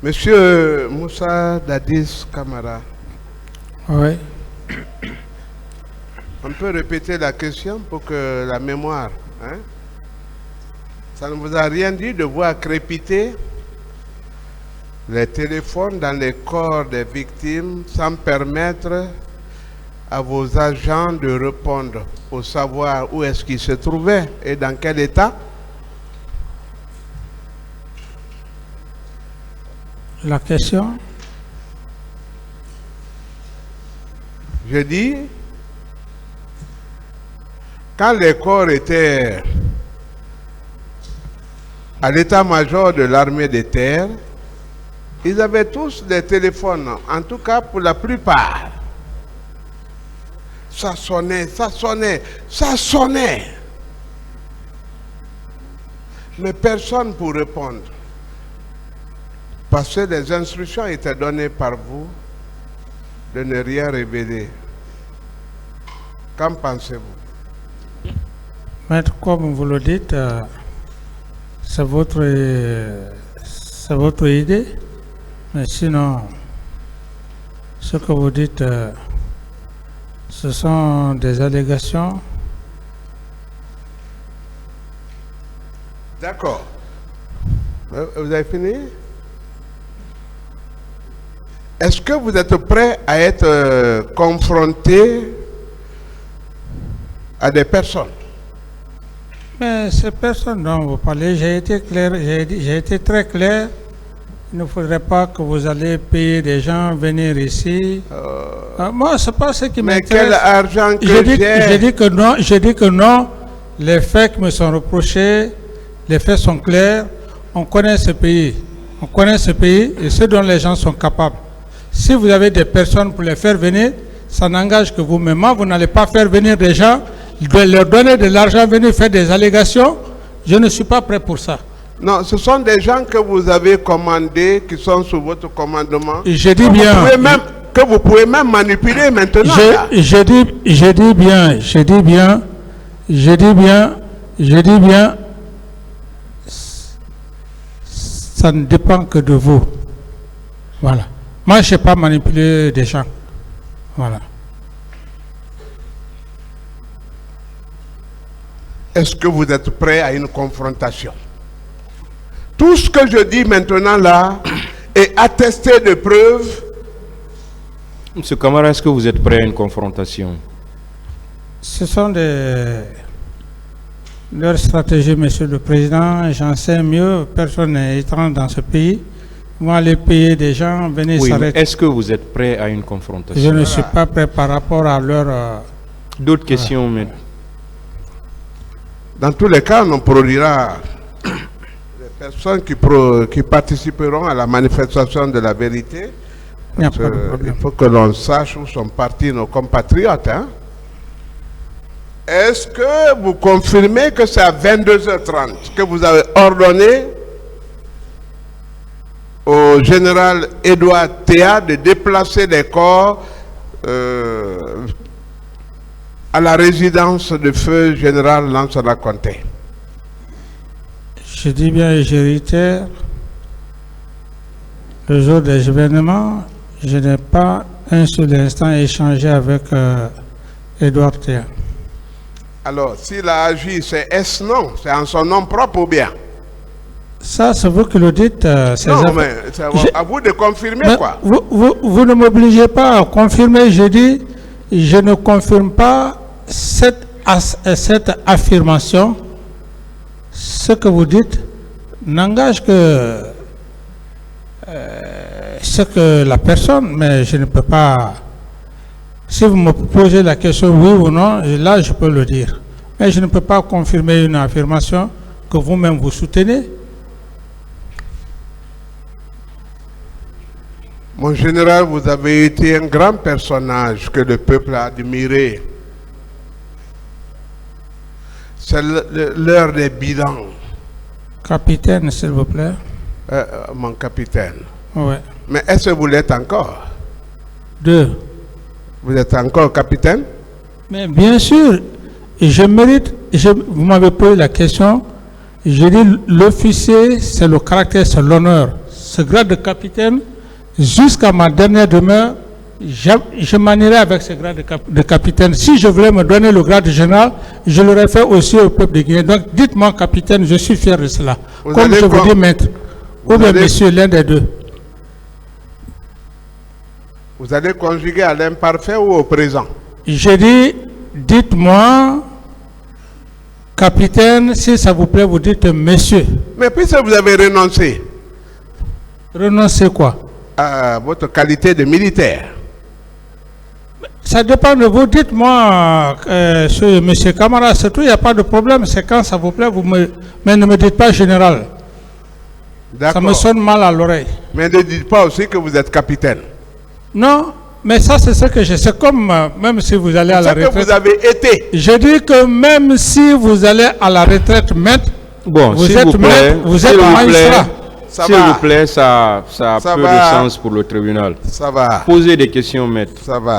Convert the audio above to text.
Monsieur Moussa Dadis Kamara. Oui. On peut répéter la question pour que la mémoire... Hein? Ça ne vous a rien dit de voir crépiter les téléphones dans les corps des victimes sans permettre à vos agents de répondre pour savoir où est-ce qu'ils se trouvaient et dans quel état? La question? Je dis, quand les corps étaient à l'état-major de l'armée de terre, ils avaient tous des téléphones, en tout cas pour la plupart. Ça sonnait, ça sonnait, ça sonnait. Mais personne pour répondre. Parce que les instructions étaient données par vous de ne rien révéler. Qu'en pensez-vous? Maître, comme vous le dites, c'est votre idée. Mais sinon, ce que vous dites, ce sont des allégations. D'accord. Vous avez fini? Est-ce que vous êtes prêt à être confronté à des personnes? Mais ces personnes dont vous parlez, j'ai été clair, j'ai été très clair. Il ne faudrait pas que vous allez payer des gens venir ici. Moi, c'est pas ce qui m'intéresse. Mais quel argent que j'ai dit que non, j'ai dit que non. Les faits qui me sont reprochés, les faits sont clairs. On connaît ce pays. On connaît ce pays et ce dont les gens sont capables. Si vous avez des personnes pour les faire venir, ça n'engage que vous-même. Vous n'allez pas faire venir des gens, leur donner de l'argent, venir faire des allégations. Je ne suis pas prêt pour ça. Non, ce sont des gens que vous avez commandés, qui sont sous votre commandement. Je dis bien. Que vous pouvez même manipuler maintenant. Je dis bien, ça ne dépend que de vous. Voilà. Moi, je ne sais pas manipuler des gens. Voilà. Est-ce que vous êtes prêt à une confrontation? Tout ce que je dis maintenant là est attesté de preuves. Monsieur Kamara, est-ce que vous êtes prêt à une confrontation? Ce sont leurs stratégies, Monsieur le Président. J'en sais mieux. Personne n'est étrange dans ce pays. Moi, aller payer des gens, venir s'arrêter. Est-ce que vous êtes prêt à une confrontation? Je ne suis pas prêt par rapport à leur... D'autres questions, mais... Dans tous les cas, on produira les personnes qui participeront à la manifestation de la vérité. Il faut que l'on sache où sont partis nos compatriotes. Hein? Est-ce que vous confirmez que c'est à 22h30 que vous avez ordonné au général Édouard Théa de déplacer les corps à la résidence de feu général Lansana Conté? Je dis bien et je réitère, le jour des événements, je n'ai pas un seul instant échangé avec Édouard Théa. Alors, s'il a agi, c'est est-ce non? C'est en son nom propre ou bien? Ça, c'est vous qui le dites. Non, mais c'est à vous de confirmer, mais quoi. Vous ne m'obligez pas à confirmer. Je dis, je ne confirme pas cette affirmation. Ce que vous dites n'engage que ce que la personne, mais je ne peux pas... Si vous me posez la question oui ou non, là je peux le dire. Mais je ne peux pas confirmer une affirmation que vous-même vous soutenez. Mon général, vous avez été un grand personnage que le peuple a admiré. C'est l'heure des bilans. Capitaine, s'il vous plaît. Mon capitaine. Oui. Mais est-ce que vous l'êtes encore? Deux. Vous êtes encore capitaine? Mais bien sûr, je mérite, vous m'avez posé la question, je dis l'officier, c'est le caractère, c'est l'honneur. ce grade de capitaine jusqu'à ma dernière demeure. Je manierai avec ce grade de capitaine. Si je voulais me donner le grade de général, je l'aurais fait aussi au peuple de Guinée. Donc dites-moi capitaine, je suis fier de cela. Comme je vous dis maître, ou bien monsieur, l'un des deux. Vous allez conjuguer à l'imparfait ou au présent? J'ai dit, dites-moi capitaine, si ça vous plaît, vous dites monsieur. Mais puisque vous avez renoncé Renoncer quoi? à votre qualité de militaire, Ça dépend de vous. Dites-moi, monsieur Camara, surtout, il n'y a pas de problème. C'est quand ça vous plaît, mais ne me dites pas général. Ça me sonne mal à l'oreille. Mais ne dites pas aussi que vous êtes capitaine. Non, mais ça, c'est ce que je sais. Comme même si vous allez à la retraite. C'est que vous avez été. Je dis que même si vous allez à la retraite, maître, Bon, vous s'il êtes vous plaît, maître, vous êtes s'il vous magistrat. Ça S'il va. vous plaît, ça a Ça peu va. de sens pour le tribunal. Ça va. Posez des questions, maître. Ça va.